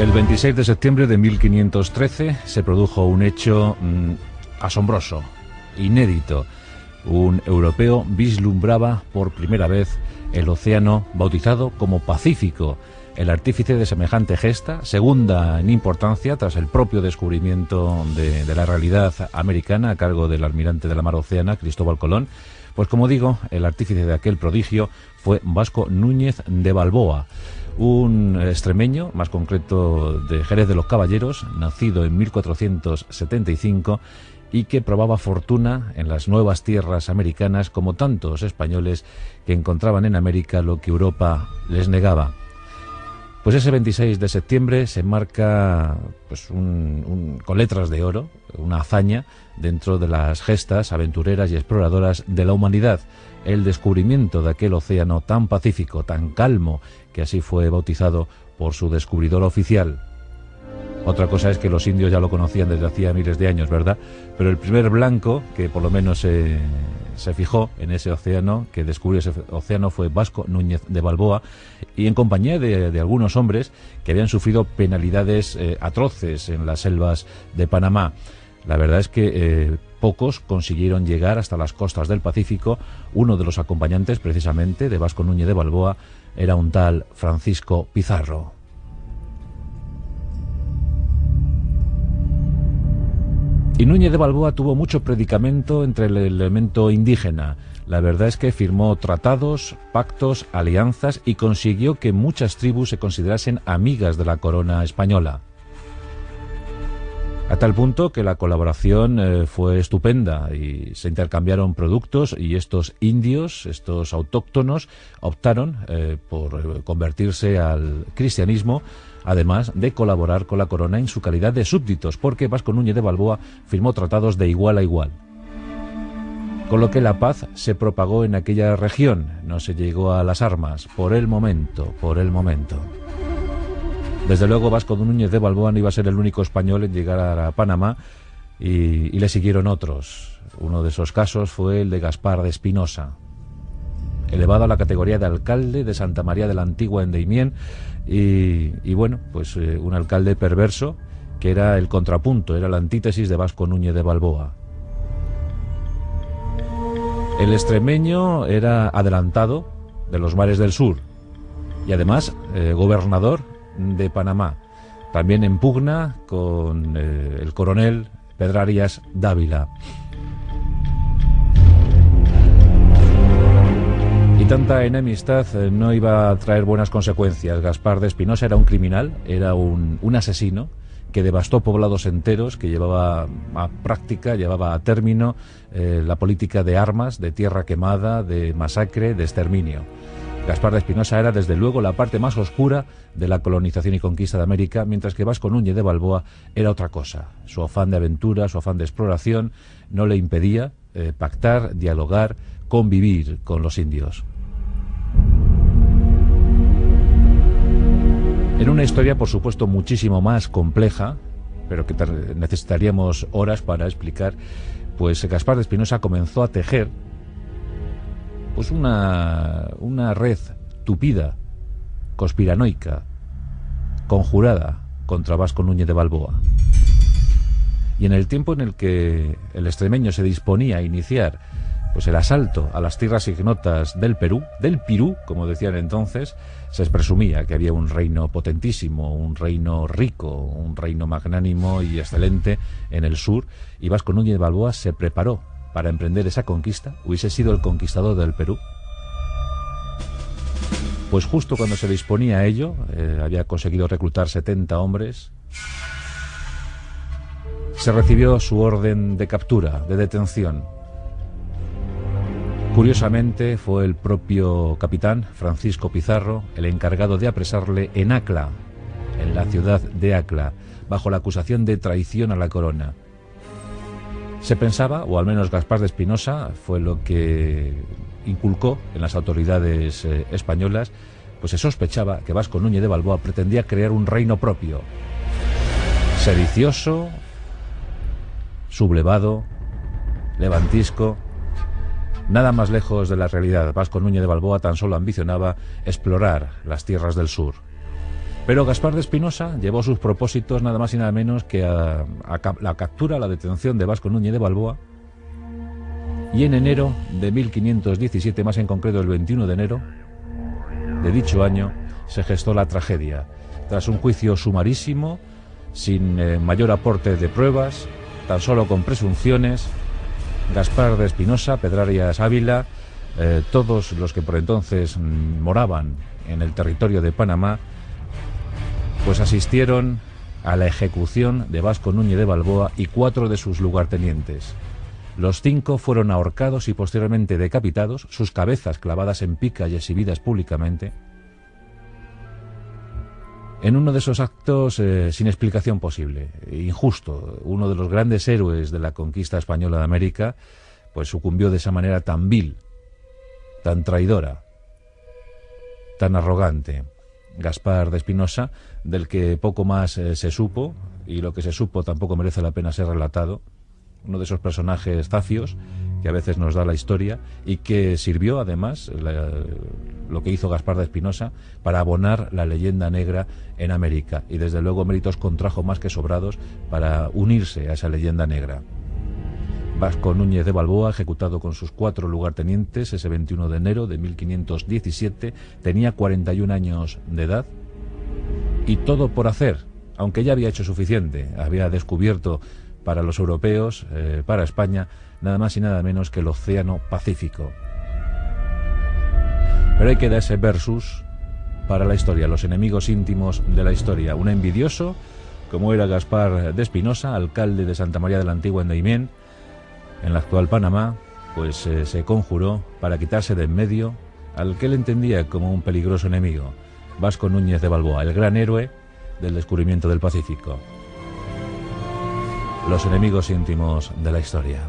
El 26 de septiembre de 1513 se produjo un hecho asombroso, inédito. Un europeo vislumbraba por primera vez el océano bautizado como Pacífico. El artífice de semejante gesta, segunda en importancia tras el propio descubrimiento de la realidad americana a cargo del almirante de la mar Océana, Cristóbal Colón, pues como digo, el artífice de aquel prodigio fue Vasco Núñez de Balboa, un extremeño, más concreto de Jerez de los Caballeros, nacido en 1475 y que probaba fortuna en las nuevas tierras americanas como tantos españoles que encontraban en América lo que Europa les negaba. Pues ese 26 de septiembre se marca pues con letras de oro, una hazaña dentro de las gestas aventureras y exploradoras de la humanidad, el descubrimiento de aquel océano tan pacífico, tan calmo, que así fue bautizado por su descubridor oficial. Otra cosa es que los indios ya lo conocían desde hacía miles de años, ¿verdad? Pero el primer blanco que por lo menos se fijó en ese océano, que descubrió ese océano, fue Vasco Núñez de Balboa, y en compañía de algunos hombres que habían sufrido penalidades atroces en las selvas de Panamá. La verdad es que pocos consiguieron llegar hasta las costas del Pacífico. Uno de los acompañantes, precisamente, de Vasco Núñez de Balboa, era un tal Francisco Pizarro. Y Núñez de Balboa tuvo mucho predicamento entre el elemento indígena. La verdad es que firmó tratados, pactos, alianzas y consiguió que muchas tribus se considerasen amigas de la corona española. A tal punto que la colaboración fue estupenda y se intercambiaron productos, y estos indios, estos autóctonos, optaron por convertirse al cristianismo, además de colaborar con la corona en su calidad de súbditos, porque Vasco Núñez de Balboa firmó tratados de igual a igual. Con lo que la paz se propagó en aquella región, no se llegó a las armas, por el momento. Desde luego Vasco Núñez de Balboa no iba a ser el único español en llegar a Panamá, y le siguieron otros. Uno de esos casos fue el de Gaspar de Espinosa, elevado a la categoría de alcalde de Santa María de la Antigua en Daimiel, y bueno, pues un alcalde perverso que era el contrapunto, era la antítesis de Vasco Núñez de Balboa. El extremeño era adelantado de los mares del sur y además gobernador de Panamá, también en pugna con el coronel Pedrarias Dávila. Y tanta enemistad no iba a traer buenas consecuencias. Gaspar de Espinosa era un criminal, era un asesino que devastó poblados enteros, que llevaba a término la política de armas, de tierra quemada, de masacre, de exterminio. Gaspar de Espinosa era desde luego la parte más oscura de la colonización y conquista de América, mientras que Vasco Núñez de Balboa era otra cosa. Su afán de aventura, su afán de exploración no le impedía pactar, dialogar, convivir con los indios. En una historia, por supuesto, muchísimo más compleja, pero que necesitaríamos horas para explicar, pues Gaspar de Espinosa comenzó a tejer pues una red tupida, conspiranoica, conjurada contra Vasco Núñez de Balboa. Y en el tiempo en el que el extremeño se disponía a iniciar pues el asalto a las tierras ignotas del Perú, del Pirú, como decían entonces, se presumía que había un reino potentísimo, un reino rico, un reino magnánimo y excelente en el sur, y Vasco Núñez de Balboa se preparó para emprender esa conquista. Hubiese sido el conquistador del Perú. Pues justo cuando se disponía a ello, había conseguido reclutar 70 hombres, se recibió su orden de captura, de detención. Curiosamente, fue el propio capitán Francisco Pizarro el encargado de apresarle en Acla, en la ciudad de Acla, bajo la acusación de traición a la corona. Se pensaba, o al menos Gaspar de Espinosa fue lo que inculcó en las autoridades españolas, pues se sospechaba que Vasco Núñez de Balboa pretendía crear un reino propio, sedicioso, sublevado, levantisco. Nada más lejos de la realidad. Vasco Núñez de Balboa tan solo ambicionaba explorar las tierras del sur. Pero Gaspar de Espinosa llevó sus propósitos nada más y nada menos que a la captura, la detención de Vasco Núñez de Balboa, y en enero de 1517, más en concreto el 21 de enero de dicho año, se gestó la tragedia. Tras un juicio sumarísimo, sin mayor aporte de pruebas, tan solo con presunciones, Gaspar de Espinosa, Pedrarias Ávila, todos los que por entonces moraban en el territorio de Panamá, pues asistieron a la ejecución de Vasco Núñez de Balboa y 4 de sus lugartenientes. Los 5 fueron ahorcados y posteriormente decapitados, sus cabezas clavadas en pica y exhibidas públicamente, en uno de esos actos sin explicación posible, injusto. Uno de los grandes héroes de la conquista española de América, pues sucumbió de esa manera tan vil, tan traidora, tan arrogante. Gaspar de Espinosa, del que poco más se supo, y lo que se supo tampoco merece la pena ser relatado. Uno de esos personajes zafios que a veces nos da la historia y que sirvió además, lo que hizo Gaspar de Espinosa, para abonar la leyenda negra en América, y desde luego méritos contrajo más que sobrados para unirse a esa leyenda negra. Vasco Núñez de Balboa, ejecutado con sus 4 lugartenientes ese 21 de enero de 1517, tenía 41 años de edad, y todo por hacer, aunque ya había hecho suficiente. Había descubierto para los europeos, para España, nada más y nada menos que el Océano Pacífico. Pero hay que dar ese versus para la historia, los enemigos íntimos de la historia. Un envidioso, como era Gaspar de Espinosa, alcalde de Santa María de la Antigua en Daimiel, en la actual Panamá, pues se conjuró para quitarse de en medio al que él entendía como un peligroso enemigo, Vasco Núñez de Balboa, el gran héroe del descubrimiento del Pacífico. Los enemigos íntimos de la historia.